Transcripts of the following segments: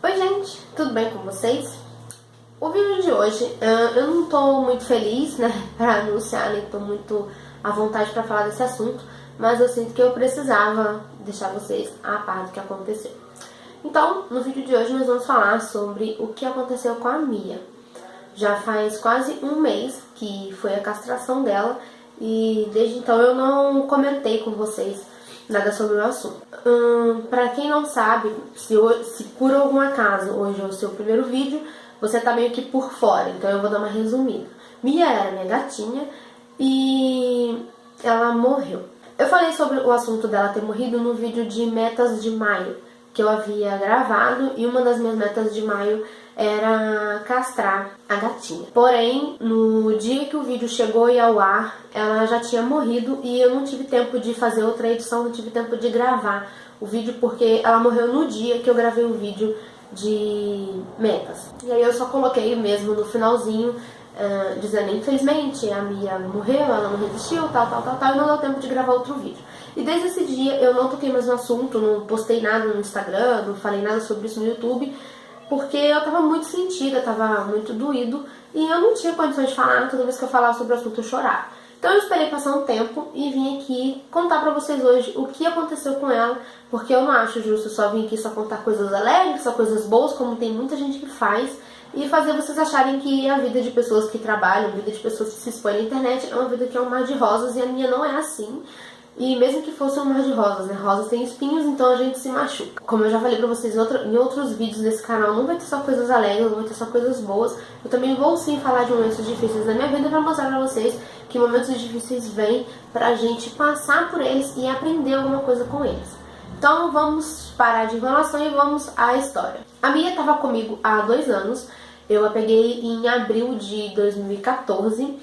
Oi gente, tudo bem com vocês? O vídeo de hoje, eu não tô muito feliz, né, pra anunciar, nem tô muito à vontade pra falar desse assunto, mas eu sinto que eu precisava deixar vocês a par do que aconteceu. Então, no vídeo de hoje nós vamos falar sobre o que aconteceu com a Mia. Já faz quase um mês que foi a castração dela e desde então eu não comentei com vocês nada sobre o assunto. Pra quem não sabe, se por algum acaso hoje é o seu primeiro vídeo, você tá meio que por fora, então eu vou dar uma resumida. Mia era minha gatinha e ela morreu. Eu falei sobre o assunto dela ter morrido no vídeo de metas de maio, que eu havia gravado, e uma das minhas metas de maio era castrar a gatinha. Porém, no dia que o vídeo chegou ao ar, ela já tinha morrido e eu não tive tempo de fazer outra edição, não tive tempo de gravar o vídeo porque ela morreu no dia que eu gravei o vídeo de metas. E aí eu só coloquei mesmo no finalzinho, dizendo, infelizmente a Mia morreu, ela não resistiu, tal, e não deu tempo de gravar outro vídeo. E desde esse dia eu não toquei mais no assunto, não postei nada no Instagram, não falei nada sobre isso no YouTube, porque eu tava muito sentida, tava muito doído e eu não tinha condições de falar. Toda vez que eu falava sobre o assunto eu chorava. Então eu esperei passar um tempo e vim aqui contar pra vocês hoje o que aconteceu com ela, porque eu não acho justo só vir aqui só contar coisas alegres, só coisas boas, como tem muita gente que faz, e fazer vocês acharem que a vida de pessoas que trabalham, a vida de pessoas que se expõem na internet é uma vida que é um mar de rosas, e a minha não é assim. E mesmo que fosse um mar de rosas, né? Rosas têm espinhos, então a gente se machuca. Como eu já falei pra vocês em outros vídeos desse canal, não vai ter só coisas alegres, não vai ter só coisas boas. Eu também vou sim falar de momentos difíceis da minha vida pra mostrar pra vocês que momentos difíceis vêm pra gente passar por eles e aprender alguma coisa com eles. Então vamos parar de enrolação e vamos à história. A Mia tava comigo há 2 anos. Eu a peguei em abril de 2014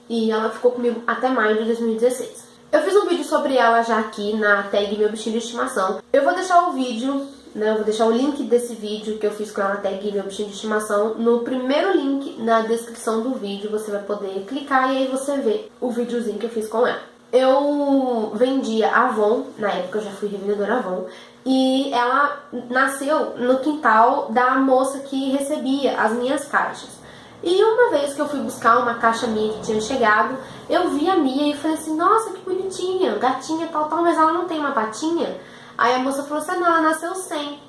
e ela ficou comigo até maio de 2016. Eu fiz um vídeo sobre ela já aqui na tag Meu Bichinho de Estimação. Eu vou deixar o vídeo, né, eu vou deixar o link desse vídeo que eu fiz com ela na tag Meu Bichinho de Estimação no primeiro link na descrição do vídeo. Você vai poder clicar e aí você vê o videozinho que eu fiz com ela. Eu vendia Avon, na época eu já fui revendedora Avon, e ela nasceu no quintal da moça que recebia as minhas caixas. E uma vez que eu fui buscar uma caixa minha que tinha chegado, eu vi a Mia e falei assim, nossa, que bonitinha, gatinha, tal, mas ela não tem uma patinha? Aí a moça falou assim, não, ela nasceu sem.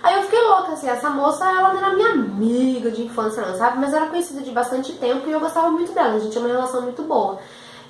Aí eu fiquei louca, assim, essa moça, ela não era minha amiga de infância não, sabe? Mas era conhecida de bastante tempo e eu gostava muito dela, a gente tinha uma relação muito boa.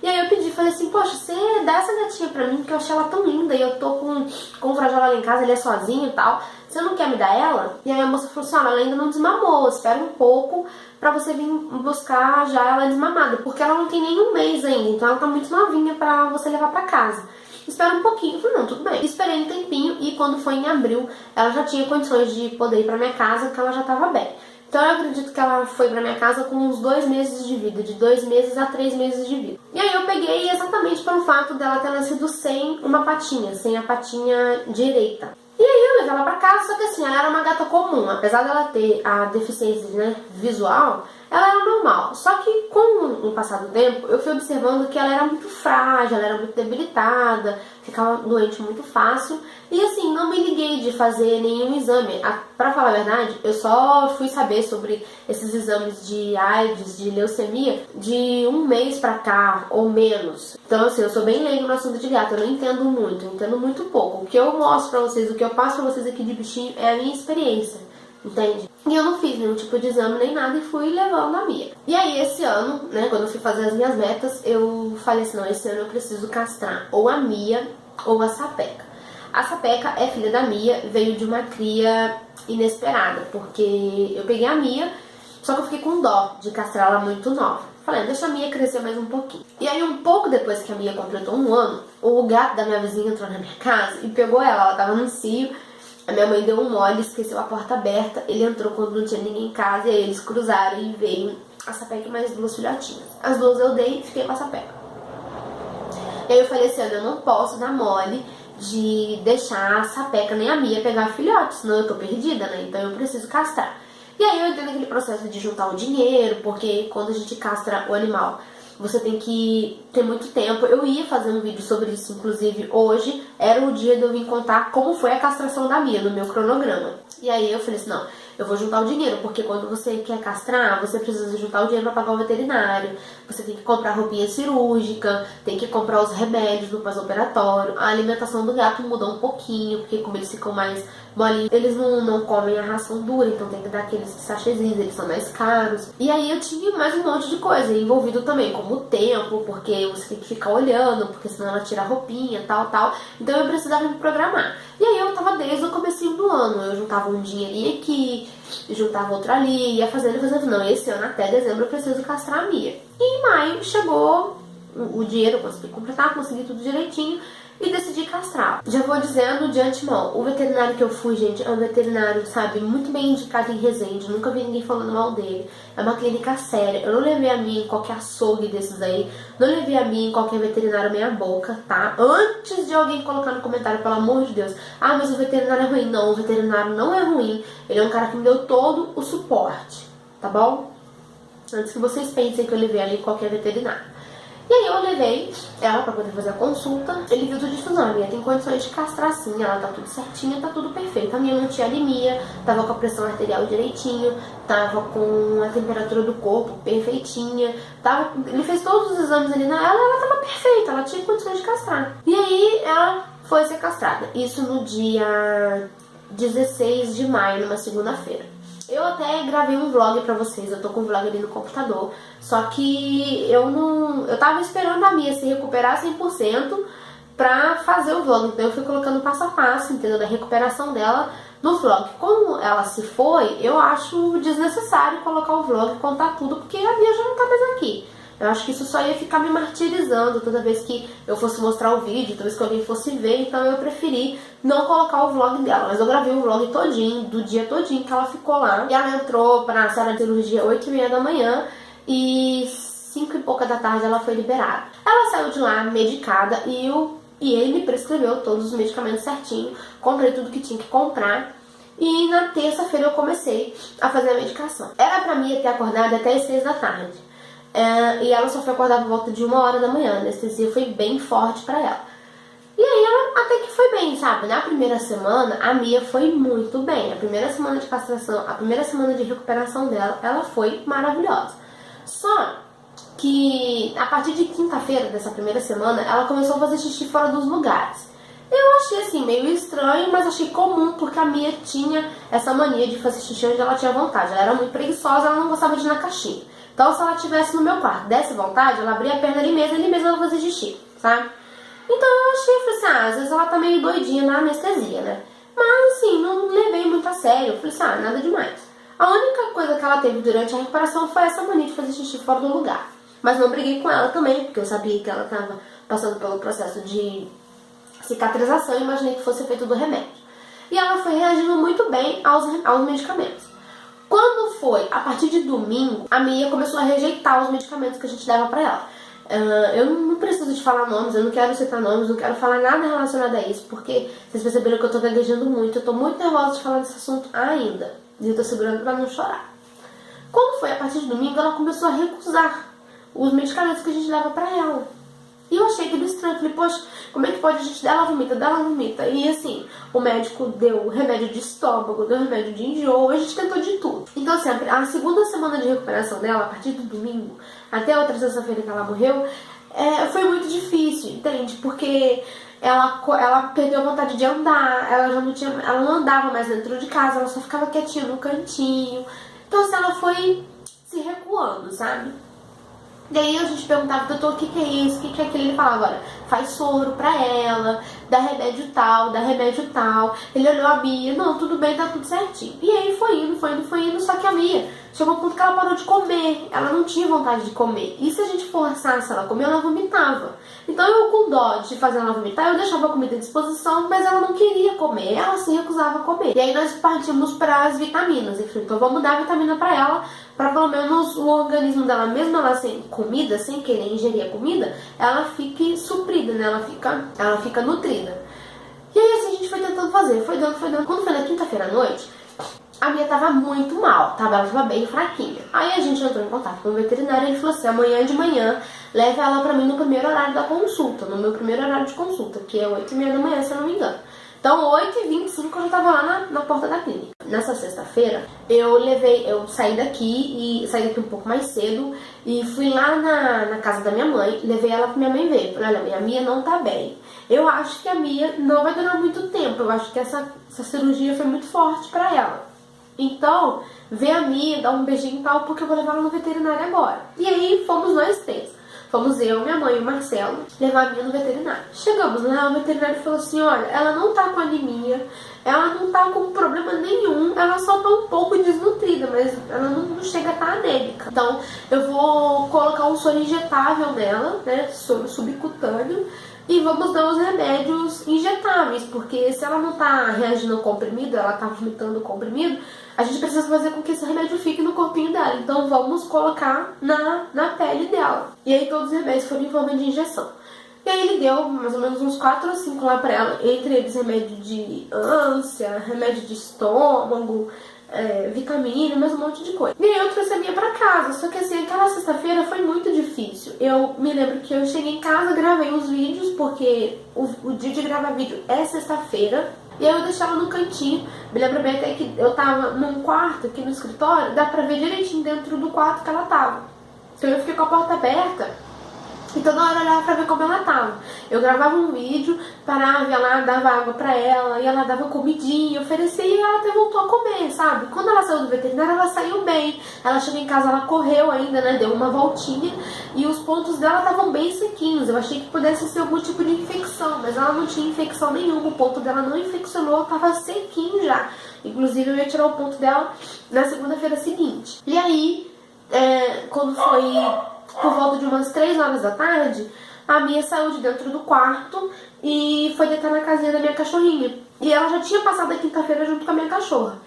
E aí eu pedi, falei assim, poxa, você dá essa gatinha pra mim, porque eu achei ela tão linda e eu tô com o Frajola lá em casa, ele é sozinho e tal, você não quer me dar ela? E aí a moça falou assim, olha, ela ainda não desmamou, espera um pouco pra você vir buscar já ela desmamada, porque ela não tem nem um mês ainda, então ela tá muito novinha pra você levar pra casa. Espera um pouquinho. Eu falei, não, tudo bem. Esperei um tempinho e quando foi em abril, ela já tinha condições de poder ir pra minha casa, porque ela já tava bem. Então eu acredito que ela foi pra minha casa com uns 2 meses de vida, de 2 meses a 3 meses de vida. E aí eu peguei exatamente pelo fato dela ter nascido sem uma patinha, sem a patinha direita. E aí eu levei ela pra casa, só que assim, ela era uma gata comum. Apesar dela ter a deficiência, né, visual, ela era normal. Só que com o passar do tempo, eu fui observando que ela era muito frágil, ela era muito debilitada, ficava doente muito fácil. E assim, não me liguei de fazer nenhum exame. Pra falar a verdade, eu só fui saber sobre esses exames de AIDS, de leucemia, de um mês pra cá, ou menos. Então assim, eu sou bem leigo no assunto de gato, eu não entendo muito, eu entendo muito pouco. O que eu mostro pra vocês, o que eu passo pra vocês aqui de bichinho é a minha experiência, entende? E eu não fiz nenhum tipo de exame nem nada e fui levando a Mia. E aí esse ano, né, quando eu fui fazer as minhas metas, eu falei assim, não, esse ano eu preciso castrar ou a Mia ou a Sapeca. A Sapeca é filha da Mia, veio de uma cria inesperada, porque eu peguei a Mia, só que eu fiquei com dó de castrar ela muito nova. Falei, deixa a Mia crescer mais um pouquinho. E aí um pouco depois que a Mia completou 1 ano, o gato da minha vizinha entrou na minha casa e pegou ela tava no cio. A minha mãe deu um mole, esqueceu a porta aberta, ele entrou quando não tinha ninguém em casa e aí eles cruzaram e veio a Sapeca e mais 2 filhotinhas. As 2 eu dei e fiquei com a Sapeca. E aí eu falei assim, eu não posso dar mole de deixar a Sapeca nem a Mia pegar filhote, senão eu tô perdida, né? Então eu preciso castrar. E aí eu entrei naquele processo de juntar o dinheiro, porque quando a gente castra o animal, você tem que ter muito tempo. Eu ia fazer um vídeo sobre isso, inclusive hoje era o dia de eu vir contar como foi a castração da Mia, no meu cronograma. E aí eu falei assim, não, eu vou juntar o dinheiro, porque quando você quer castrar, você precisa juntar o dinheiro para pagar o veterinário, você tem que comprar roupinha cirúrgica, tem que comprar os remédios no pós-operatório, a alimentação do gato mudou um pouquinho, porque como eles ficam mais molinhos, eles não comem a ração dura, então tem que dar aqueles sachêzinhos, eles são mais caros. E aí eu tinha mais um monte de coisa envolvido também, como o tempo, porque você tem que ficar olhando, porque senão ela tira a roupinha, tal. Então eu precisava me programar. E aí eu tava desde o comecinho do ano, eu juntava um dinheirinho aqui, juntava outro ali, ia fazendo. Não, esse ano até dezembro eu preciso castrar a Mia. E em maio chegou o dinheiro, eu consegui completar, consegui tudo direitinho e decidi castrar. Já vou dizendo de antemão, o veterinário que eu fui, gente, é um veterinário, sabe, muito bem indicado em Resende, nunca vi ninguém falando mal dele. É uma clínica séria, eu não levei a mim em qualquer açougue desses aí, não levei a mim em qualquer veterinário meia boca, tá? Antes de alguém colocar no comentário, pelo amor de Deus, ah, mas o veterinário é ruim. Não, o veterinário não é ruim, ele é um cara que me deu todo o suporte, tá bom? Antes que vocês pensem que eu levei ali em qualquer veterinário. E aí eu levei ela pra poder fazer a consulta. Ele viu tudo isso, não, a minha tem condições de castrar sim, ela tá tudo certinha, tá tudo perfeito. A minha não tinha anemia, tava com a pressão arterial direitinho, tava com a temperatura do corpo perfeitinha, ele fez todos os exames ali na ela tava perfeita, ela tinha condições de castrar. E aí ela foi ser castrada, isso no dia 16 de maio, numa segunda-feira. Eu até gravei um vlog pra vocês, eu tô com o vlog ali no computador, só que eu tava esperando a Mia se recuperar 100% pra fazer o vlog, então eu fui colocando passo a passo, entendeu, da recuperação dela no vlog. Como ela se foi, eu acho desnecessário colocar o vlog e contar tudo, porque a Mia já não tá mais aqui. Eu acho que isso só ia ficar me martirizando toda vez que eu fosse mostrar o vídeo, toda vez que alguém fosse ver, então eu preferi não colocar o vlog dela. Mas eu gravei o vlog todinho, do dia todinho que ela ficou lá. E ela entrou pra sala de cirurgia 8h30 da manhã e 5 e pouca da tarde ela foi liberada. Ela saiu de lá medicada e ele me prescreveu todos os medicamentos certinho, comprei tudo que tinha que comprar. E na terça-feira eu comecei a fazer a medicação. Era pra mim ter acordado até as 6 da tarde. E ela só foi acordar por volta de 1h da manhã. A anestesia foi bem forte pra ela. E aí ela até que foi bem, sabe? Na primeira semana, a Mia foi muito bem. A primeira semana de castração, a primeira semana de recuperação dela, ela foi maravilhosa. Só que a partir de quinta-feira dessa primeira semana, ela começou a fazer xixi fora dos lugares. Eu achei assim, meio estranho, mas achei comum, porque a Mia tinha essa mania de fazer xixi onde ela tinha vontade. Ela era muito preguiçosa, ela não gostava de ir na caixinha. Então, se ela estivesse no meu quarto, desse vontade, ela abria a perna ali mesmo ela fazia xixi, sabe? Então eu achei, falei assim, às vezes ela tá meio doidinha na anestesia, né? Mas assim, não levei muito a sério. Eu falei assim, nada demais. A única coisa que ela teve durante a recuperação foi essa mania de fazer xixi fora do lugar. Mas não briguei com ela também, porque eu sabia que ela tava passando pelo processo de cicatrização e imaginei que fosse efeito do remédio. E ela foi reagindo muito bem aos medicamentos. Quando foi a partir de domingo, a Mia começou a rejeitar os medicamentos que a gente dava pra ela. Eu não preciso de falar nomes, eu não quero citar nomes, não quero falar nada relacionado a isso, porque vocês perceberam que eu tô gaguejando muito, eu tô muito nervosa de falar desse assunto ainda. E eu tô segurando pra não chorar. Quando foi a partir de domingo, ela começou a recusar os medicamentos que a gente dava pra ela. E eu achei aquilo estranho, falei, poxa, como é que pode a gente dar ela vomita? E assim, o médico deu remédio de estômago, deu remédio de enjoo, a gente tentou de tudo. Então assim, a segunda semana de recuperação dela, a partir do domingo, até a outra sexta-feira que ela morreu, foi muito difícil, entende? Porque ela perdeu a vontade de andar, ela não andava mais dentro de casa, ela só ficava quietinha no cantinho. Então assim, ela foi se recuando, sabe? Daí a gente perguntava, doutor, o que é isso, o que é aquilo? Ele falava, olha, faz soro pra ela, dá remédio tal. Ele olhou a Mia, não, tudo bem, tá tudo certinho. E aí foi indo, só que a Mia chegou ao ponto que ela parou de comer, ela não tinha vontade de comer. E se a gente forçasse ela a comer, ela vomitava. Então eu, com dó de fazer ela vomitar, eu deixava a comida à disposição, mas ela não queria comer, ela se recusava a comer. E aí nós partimos para as vitaminas, enfim, então vamos dar vitamina pra ela, para pelo menos o organismo dela, mesmo ela sem comida, sem querer ingerir a comida, ela fique suprida, né? Ela fica nutrida. E aí assim a gente foi tentando fazer, foi dando. Quando foi na quinta-feira à noite, a Mia tava muito mal, ela tava bem fraquinha. Aí a gente entrou em contato com o veterinário e ele falou assim, amanhã de manhã, leve ela pra mim no primeiro horário da consulta, no meu primeiro horário de consulta, que é 8h30 da manhã, se eu não me engano. Então, 8h25 eu já tava lá na porta da clínica. Nessa sexta-feira, eu saí daqui um pouco mais cedo e fui lá na casa da minha mãe, levei ela pra minha mãe ver. Falei, olha, a Mia não tá bem. Eu acho que a Mia não vai durar muito tempo, eu acho que essa cirurgia foi muito forte pra ela. Então, vê a Mia, dá um beijinho e tal, porque eu vou levar ela no veterinário agora. E aí, fomos nós três. Fomos eu, minha mãe e o Marcelo levar a Mia no veterinário. Chegamos lá, o veterinário falou assim, olha, ela não tá com anemia, ela não tá com problema nenhum, ela só tá um pouco desnutrida, mas ela não chega a estar anêmica. Então, eu vou colocar um soro injetável nela, né, soro subcutâneo, e vamos dar os remédios injetáveis, porque se ela não tá reagindo ao comprimido, ela tá vomitando o comprimido, a gente precisa fazer com que esse remédio fique no corpinho dela. Então vamos colocar na pele dela. E aí todos os remédios foram em forma de injeção. E aí ele deu mais ou menos uns 4 ou 5 lá pra ela, entre eles remédio de ânsia, remédio de estômago, vitamina, mais um monte de coisa. E aí eu trouxe a Mia pra casa, só que assim, aquela sexta-feira foi muito difícil. Eu me lembro que eu cheguei em casa, gravei uns vídeos, porque o dia de gravar vídeo é sexta-feira. E aí eu deixei ela no cantinho. Me lembro bem até que eu tava num quarto aqui no escritório, dá pra ver direitinho dentro do quarto que ela tava. Então eu fiquei com a porta aberta e toda hora eu olhava pra ver como ela tava. Eu gravava um vídeo, parava, ia lá, dava água pra ela, e ela dava comidinha, oferecia e ela até voltou a comer, sabe? Quando ela saiu do veterinário, ela saiu bem. Ela chegou em casa, ela correu ainda, né? Deu uma voltinha e os pontos dela estavam bem sequinhos. Eu achei que pudesse ser algum tipo de infecção, mas ela não tinha infecção nenhuma. O ponto dela não infeccionou, tava sequinho já. Inclusive, eu ia tirar o ponto dela na segunda-feira seguinte. E aí, quando foi por volta de umas 3 horas da tarde, a Mia saiu de dentro do quarto e foi deitar na casinha da minha cachorrinha. E ela já tinha passado a quinta-feira junto com a minha cachorra.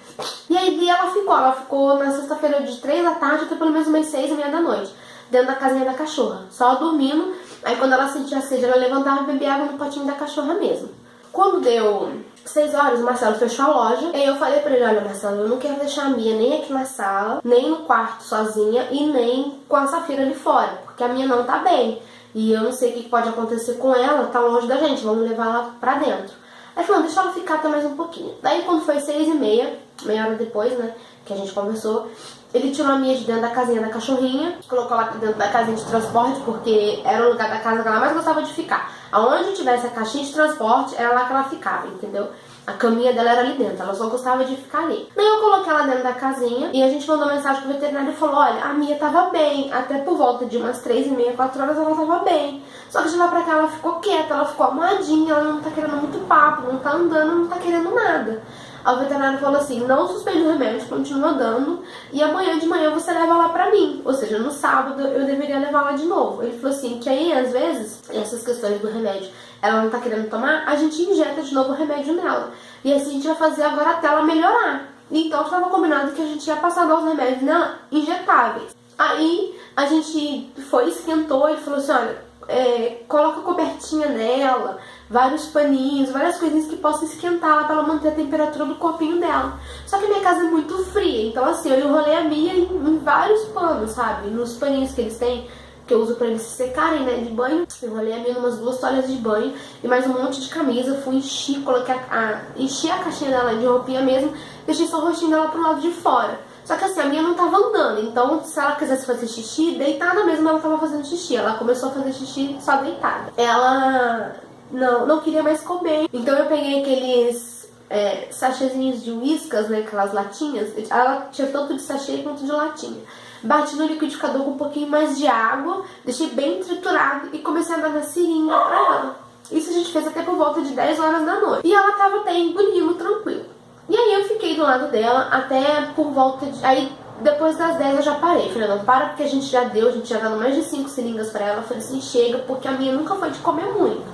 E aí ela ficou na sexta-feira de 3 da tarde até pelo menos umas 6h30 da noite, dentro da casinha da cachorra, só dormindo. Aí quando ela sentia sede, ela levantava e bebia água no potinho da cachorra mesmo. Quando deu 6 horas, o Marcelo fechou a loja. E aí eu falei pra ele, olha Marcelo, eu não quero deixar a Mia nem aqui na sala, nem no quarto sozinha e nem com a Safira ali fora, porque a Mia não tá bem. E eu não sei o que pode acontecer com ela, tá longe da gente, vamos levar ela pra dentro. Aí falou, deixa ela ficar até mais um pouquinho. Daí quando foi 6h30, meia hora depois, né, que a gente conversou, ele tirou a Mia de dentro da casinha da cachorrinha, colocou ela dentro da casinha de transporte, porque era o lugar da casa que ela mais gostava de ficar. Aonde tivesse a caixinha de transporte, era lá que ela ficava, entendeu? A caminha dela era ali dentro, ela só gostava de ficar ali. Daí eu coloquei ela dentro da casinha e a gente mandou mensagem pro veterinário e falou, olha, a Mia tava bem, até por volta de umas 3h30, 4 horas ela tava bem. Só que de lá pra cá ela ficou quieta, ela ficou amuadinha, ela não tá querendo muito papo, não tá andando, não tá querendo nada. Aí o veterinário falou assim, não suspende o remédio, continua dando, e amanhã de manhã você leva lá pra mim. Ou seja, no sábado eu deveria levar lá de novo. Ele falou assim, que aí às vezes, essas questões do remédio, ela não tá querendo tomar, a gente injeta de novo o remédio nela. E assim a gente vai fazer agora até ela melhorar. Então estava combinado que a gente ia passar os remédios nela injetáveis. Aí a gente foi, esquentou, ele falou assim, olha, coloca cobertinha nela, vários paninhos, várias coisinhas que possam esquentar ela pra ela manter a temperatura do corpinho dela. Só que a minha casa é muito fria, então assim, eu enrolei a Mia em vários panos, sabe? Nos paninhos que eles têm, que eu uso pra eles se secarem, né, de banho. Eu enrolei a Mia em umas 2 toalhas de banho e mais um monte de camisa. Fui enchi, coloquei enchi a caixinha dela de roupinha mesmo, deixei só o rostinho dela pro lado de fora. Só que assim, a Mia não tava andando, então se ela quisesse fazer xixi, deitada mesmo ela tava fazendo xixi. Ela começou a fazer xixi só deitada. Ela não queria mais comer, então eu peguei aqueles sachêzinhos de Whiskas, né, aquelas latinhas. Ela tinha tanto de sachê quanto de latinha. Bati no liquidificador com um pouquinho mais de água, deixei bem triturado e comecei a dar na seringa pra ela. Isso a gente fez até por volta de 10 horas da noite. E ela tava até engolindo tranquilo. E aí eu fiquei do lado dela até por volta de... Aí depois das 10 eu já parei. Falei, não, para porque a gente já dando mais de 5 seringas pra ela. Eu falei assim, chega, porque a minha nunca foi de comer muito.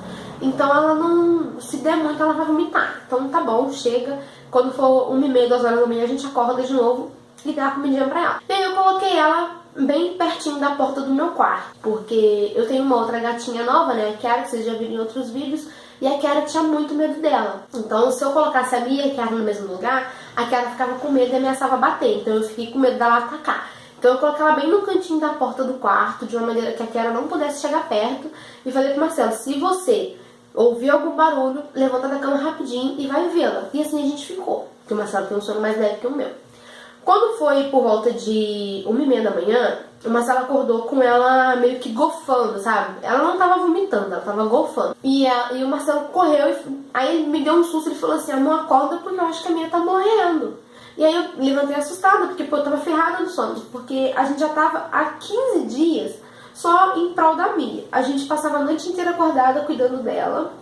Então ela não... Se der muito ela vai vomitar. Então tá bom, chega. Quando for 1h30, 2 horas da manhã a gente acorda de novo e dá a comidinha pra ela. E aí eu coloquei ela bem pertinho da porta do meu quarto, porque eu tenho uma outra gatinha nova, né, a Kiara, que vocês já viram em outros vídeos, e a Kiara tinha muito medo dela. Então se eu colocasse a Mia e a Kiara no mesmo lugar, a Kiara ficava com medo e ameaçava bater, então eu fiquei com medo dela atacar. Então eu coloquei ela bem no cantinho da porta do quarto, de uma maneira que a Kiara não pudesse chegar perto, e falei pro Marcelo, se você ouvir algum barulho, levanta da cama rapidinho e vai vê-la. E assim a gente ficou, porque o Marcelo tem um sono mais leve que o meu. Quando foi por volta de 1h30 da manhã, o Marcelo acordou com ela meio que gofando, sabe? Ela não tava vomitando, ela tava gofando. E o Marcelo correu, aí ele me deu um susto, ele falou assim, amor, acorda porque eu acho que a minha tá morrendo. E aí eu levantei assustada, porque pô, eu tava ferrada no sono, porque a gente já tava há 15 dias só em prol da Mia. A gente passava a noite inteira acordada cuidando dela.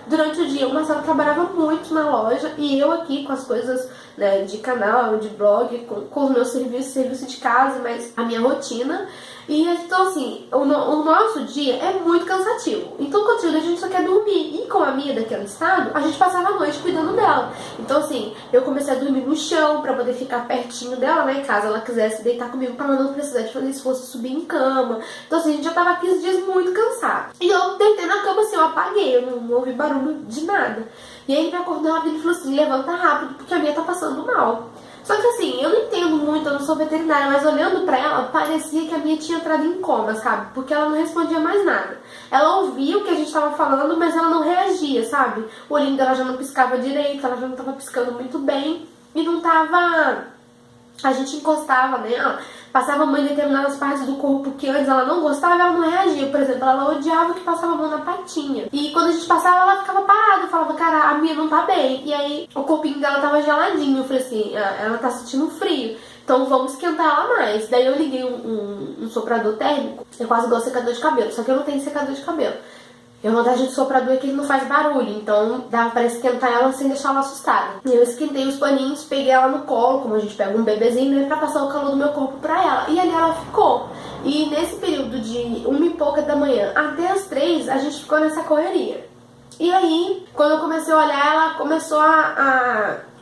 Durante o dia o Marcelo trabalhava muito na loja e eu aqui com as coisas, né, de canal, de blog, com os meus serviço de casa, mas a minha rotina. E então assim, o nosso dia é muito cansativo. Então quando a gente só quer dormir. E com a Mia daquele estado, a gente passava a noite cuidando dela. Então assim, eu comecei a dormir no chão pra poder ficar pertinho dela, né, caso ela quisesse deitar comigo, pra ela não precisar de fazer esforço subir em cama. Então assim, a gente já tava 15 dias muito cansado. E eu deitei na cama assim, eu apaguei, eu não ouvi barulho de nada. E aí ele me acordou rápido e falou assim, levanta rápido, porque a Mia tá passando mal. Só que assim, eu não entendo muito, eu não sou veterinária, mas olhando pra ela, parecia que a Mia tinha entrado em coma, sabe? Porque ela não respondia mais nada. Ela ouvia o que a gente tava falando, mas ela não reagia, sabe? O olhinho dela já não piscava direito, ela já não tava piscando muito bem. E não tava... A gente encostava nela, passava a mão em determinadas partes do corpo que antes ela não gostava, ela não reagia. Por exemplo, ela odiava que passava a mão na patinha. E quando a gente passava, ela ficava parada. Eu falava, cara, a Mia não tá bem. E aí, o corpinho dela tava geladinho. Eu falei assim, ela tá sentindo frio. Então vamos esquentar ela mais. Daí eu liguei um soprador térmico. É quase igual secador de cabelo, só que eu não tenho secador de cabelo. E a vantagem do soprador é que ele não faz barulho, então dava pra esquentar ela sem deixar ela assustada. E eu esquentei os paninhos, peguei ela no colo, como a gente pega um bebezinho, né, pra passar o calor do meu corpo pra ela. E ali ela ficou. E nesse período de 1h pouca da manhã até as 3, a gente ficou nessa correria. E aí, quando eu comecei a olhar, ela começou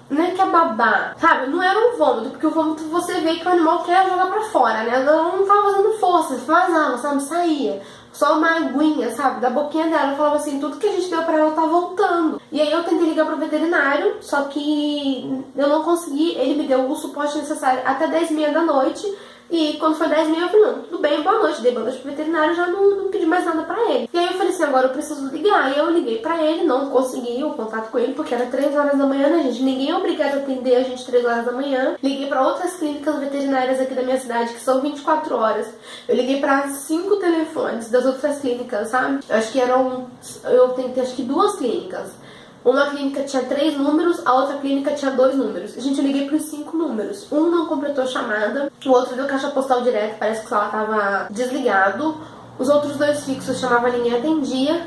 não é que é babar, sabe? Não era um vômito, porque o vômito você vê que o animal quer jogar pra fora, né? Ela não tava fazendo força, vazava, sabe? Saía. Só uma aguinha, sabe? Da boquinha dela. Eu falava assim, tudo que a gente deu pra ela tá voltando. E aí eu tentei ligar pro veterinário, só que eu não consegui. Ele me deu o suporte necessário até 10h30 da noite. E quando foi 10h30 eu falei, não, tudo bem, boa noite. Dei boa noite pro veterinário, já não pedi mais nada pra ele. E aí eu falei assim, agora eu preciso ligar. E eu liguei pra ele, não consegui o contato com ele, porque era 3 horas da manhã, né, gente? Ninguém é obrigado a atender a gente 3 horas da manhã. Liguei pra outras clínicas veterinárias aqui da minha cidade, que são 24 horas. Eu liguei pra 5 telefones das outras clínicas, sabe? Acho que eu tentei, acho que 2 clínicas. Uma clínica tinha 3 números, a outra clínica tinha 2 números. Gente, eu liguei pros 5 números. Um não completou a chamada, o outro deu caixa postal direto, parece que o celular tava desligado. Os outros 2 fixos chamava ninguém atendia.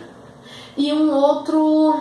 E um outro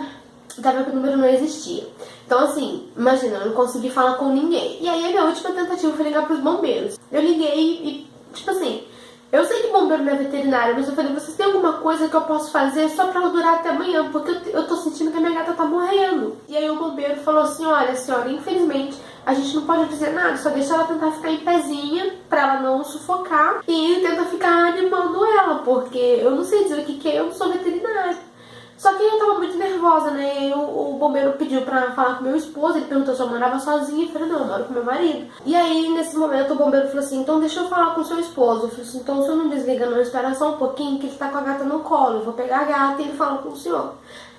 tava que o número não existia. Então assim, imagina, eu não consegui falar com ninguém. E aí a minha última tentativa foi ligar pros bombeiros. Eu liguei e, tipo assim... Eu sei que bombeiro não é veterinário, mas eu falei, vocês têm alguma coisa que eu posso fazer só pra ela durar até amanhã? Porque eu tô sentindo que a minha gata tá morrendo. E aí o bombeiro falou assim, olha senhora, infelizmente a gente não pode dizer nada, só deixa ela tentar ficar em pezinha pra ela não sufocar e tenta ficar animando ela, porque eu não sei dizer o que é, eu não sou veterinária. Só que eu tava muito nervosa, né? O bombeiro pediu pra falar com meu esposo, ele perguntou se eu morava sozinha, eu falei, não, eu moro com meu marido. E aí, nesse momento, o bombeiro falou assim, então deixa eu falar com o seu esposo. Eu falei assim, então o senhor não desliga não, espera só um pouquinho, que ele tá com a gata no colo, eu vou pegar a gata e ele fala com o senhor.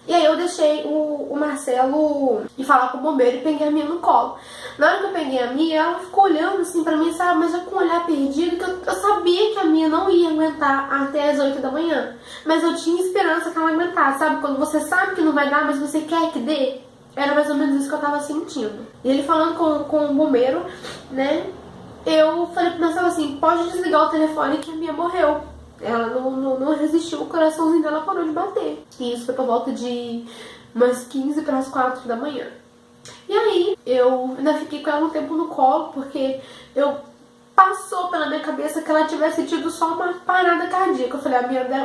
E aí eu deixei o Marcelo ir falar com o bombeiro e peguei a Mia no colo. Na hora que eu peguei a Mia, ela ficou olhando assim pra mim, sabe, mas já com um olhar perdido, que eu sabia que a Mia não ia aguentar até as 8 da manhã. Mas eu tinha esperança que ela aguentasse, sabe? Quando você sabe que não vai dar, mas você quer que dê. Era mais ou menos isso que eu tava sentindo. E ele falando com o bombeiro, né, eu falei pro Marcelo assim, pode desligar o telefone que a Mia morreu. Ela não resistiu, o coraçãozinho dela parou de bater. E isso foi por volta de umas 15 para as 4 da manhã. E aí, eu ainda fiquei com ela um tempo no colo, porque passou pela minha cabeça que ela tivesse tido só uma parada cardíaca. Eu falei,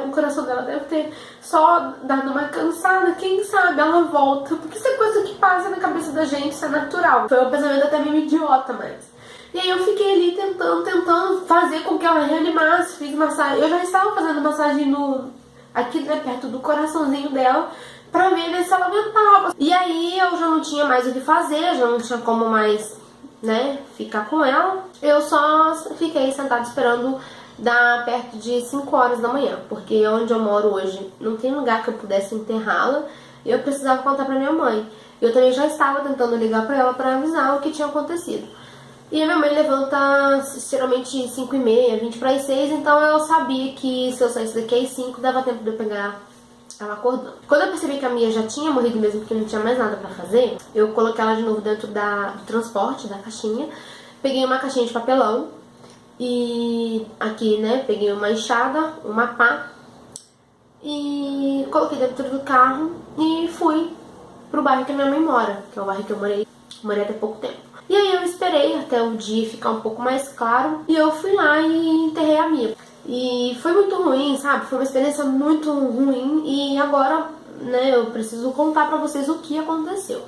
o coração dela deve ter só dado uma cansada, quem sabe ela volta. Porque isso é coisa que passa na cabeça da gente, isso é natural. Foi um pensamento até meio idiota, mas... E aí eu fiquei ali tentando fazer com que ela reanimasse, fiz massagem. Eu já estava fazendo massagem aqui, né, perto do coraçãozinho dela, pra ver, né, se ela aguentava. E aí eu já não tinha mais o que fazer, já não tinha como mais, né, ficar com ela. Eu só fiquei sentada esperando dá perto de 5 horas da manhã, porque onde eu moro hoje não tem lugar que eu pudesse enterrá-la e eu precisava contar pra minha mãe. Eu também já estava tentando ligar pra ela pra avisar o que tinha acontecido. E a minha mãe levanta geralmente 5h30, 20 para as 6, então eu sabia que se eu saísse daqui às 5 dava tempo de eu pegar ela acordando. Quando eu percebi que a Mia já tinha morrido mesmo, porque não tinha mais nada pra fazer, eu coloquei ela de novo dentro do transporte, da caixinha. Peguei uma caixinha de papelão e aqui, né, peguei uma enxada, uma pá e coloquei dentro do carro e fui pro bairro que a minha mãe mora, que é o bairro que eu morei até pouco tempo. E aí eu esperei até o dia ficar um pouco mais claro e eu fui lá e enterrei a Mia. E foi muito ruim, sabe? Foi uma experiência muito ruim e agora, né, eu preciso contar pra vocês o que aconteceu.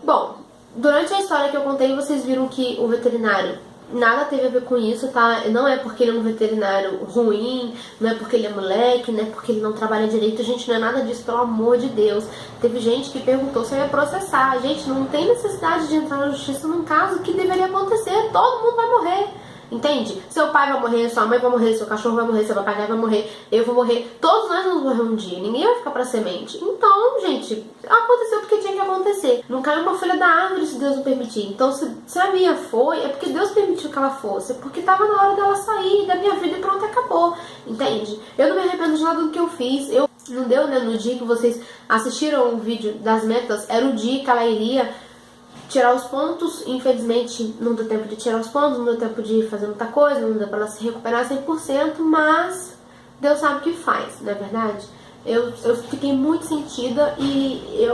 Bom, durante a história que eu contei, vocês viram que o veterinário nada teve a ver com isso, tá? Não é porque ele é um veterinário ruim, não é porque ele é moleque, não é porque ele não trabalha direito, gente, não é nada disso, pelo amor de Deus. Teve gente que perguntou se eu ia processar. Gente, não tem necessidade de entrar na justiça num caso que deveria acontecer, todo mundo vai morrer. Entende? Seu pai vai morrer, sua mãe vai morrer, seu cachorro vai morrer, seu papagaio vai morrer, eu vou morrer, todos nós vamos morrer um dia, ninguém vai ficar pra semente. Então, gente, aconteceu porque tinha que acontecer. Não caiu uma folha da árvore se Deus não permitir. Então, se a Mia foi, é porque Deus permitiu que ela fosse, porque tava na hora dela sair da minha vida e pronto, acabou. Entende? Eu não me arrependo de nada do que eu fiz. Não deu, né? No dia que vocês assistiram o vídeo das metas, era o dia que ela iria tirar os pontos. Infelizmente não deu tempo de tirar os pontos, não deu tempo de fazer muita coisa, não deu pra ela se recuperar 100%, mas Deus sabe o que faz, não é verdade? Eu fiquei muito sentida e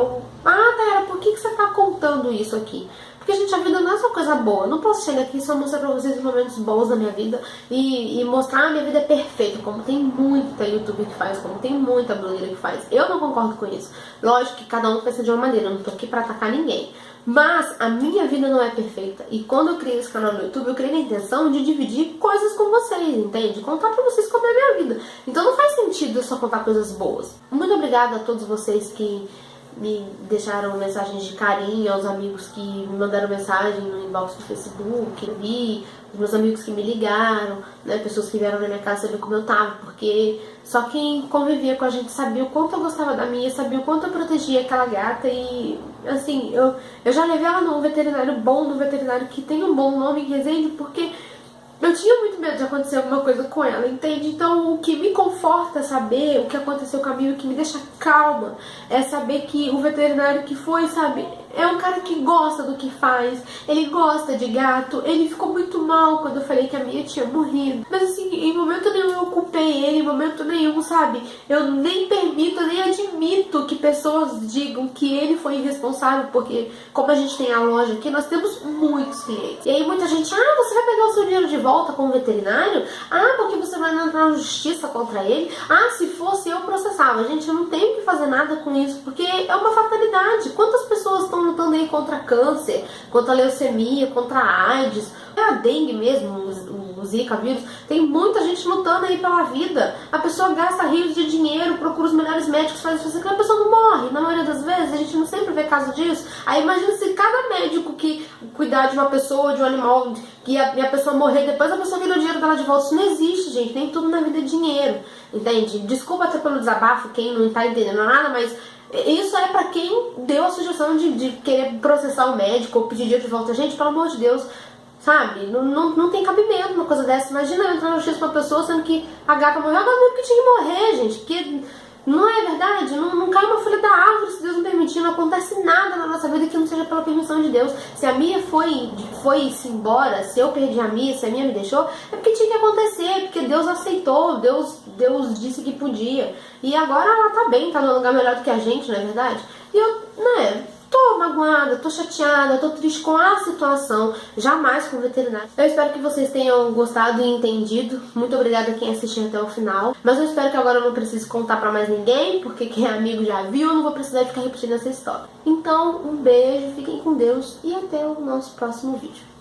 Tayara, por que você tá contando isso aqui? Porque, gente, a vida não é só coisa boa. Eu não posso chegar aqui e só mostrar pra vocês os momentos bons da minha vida e mostrar a minha vida perfeita, como tem muita youtuber que faz, como tem muita blogueira que faz. Eu não concordo com isso. Lógico que cada um pensa de uma maneira, eu não tô aqui pra atacar ninguém. Mas a minha vida não é perfeita. E quando eu criei esse canal no YouTube, eu criei na intenção de dividir coisas com vocês, entende? Contar pra vocês como é a minha vida. Então não faz sentido eu só contar coisas boas. Muito obrigada a todos vocês que me deixaram mensagens de carinho, aos amigos que me mandaram mensagem no inbox do Facebook, os meus amigos que me ligaram, né, pessoas que vieram na minha casa saber como eu tava, porque só quem convivia com a gente sabia o quanto eu gostava da Mia, sabia o quanto eu protegia aquela gata e, assim, eu já levei ela num veterinário bom, num veterinário que tem um bom nome em Resende, porque eu tinha muito medo de acontecer alguma coisa com ela, entende? Então o que me conforta é saber o que aconteceu com a Mia, o que me deixa calma é saber que o veterinário que foi, sabe, é um cara que gosta do que faz, ele gosta de gato, ele ficou muito mal quando eu falei que a Mia tinha morrido. Mas assim, em momento nenhum eu culpei ele, em momento nenhum, sabe, eu nem permito, nem admito que pessoas digam que ele foi irresponsável, porque como a gente tem a loja aqui, nós temos muitos clientes. E aí muita gente, você vai pegar o seu dinheiro de volta com o veterinário? Porque você vai entrar na justiça contra ele? Se fosse eu processava. Gente, eu não tenho que fazer nada com isso, porque é uma fatalidade. Quantas pessoas estão lutando aí contra câncer, contra leucemia, contra a AIDS, a dengue mesmo, o Zika vírus? Tem muita gente lutando aí pela vida. A pessoa gasta rios de dinheiro, procura os melhores médicos, faz isso, a pessoa não morre. Na maioria das vezes, a gente não sempre vê caso disso. Aí imagina se cada médico que cuidar de uma pessoa ou de um animal, que a pessoa morrer, depois a pessoa vira o dinheiro dela de volta. Isso não existe, gente. Nem tudo na vida é dinheiro, entende? Desculpa até pelo desabafo, quem não tá entendendo nada, mas isso é pra quem deu a sugestão de querer processar o médico ou pedir dinheiro de volta. Gente, pelo amor de Deus, sabe? Não tem cabimento uma coisa dessa. Imagina eu entrar na justiça com uma pessoa sendo que a gata morreu. Agora não é porque tinha que morrer, gente. Porque não é verdade. Não cai uma folha da árvore se Deus não permitir. Não acontece nada na nossa vida que não seja pela permissão de Deus. Se a Mia foi-se embora, se eu perdi a Mia, se a Mia me deixou, é porque tinha que acontecer. Porque Deus aceitou. Deus disse que podia. E agora ela tá bem, tá num lugar melhor do que a gente, não é verdade? E eu, tô magoada, tô chateada, tô triste com a situação, jamais com o veterinário. Eu espero que vocês tenham gostado e entendido. Muito obrigada a quem assistiu até o final. Mas eu espero que agora eu não precise contar pra mais ninguém, porque quem é amigo já viu, eu não vou precisar ficar repetindo essa história. Então, um beijo, fiquem com Deus e até o nosso próximo vídeo.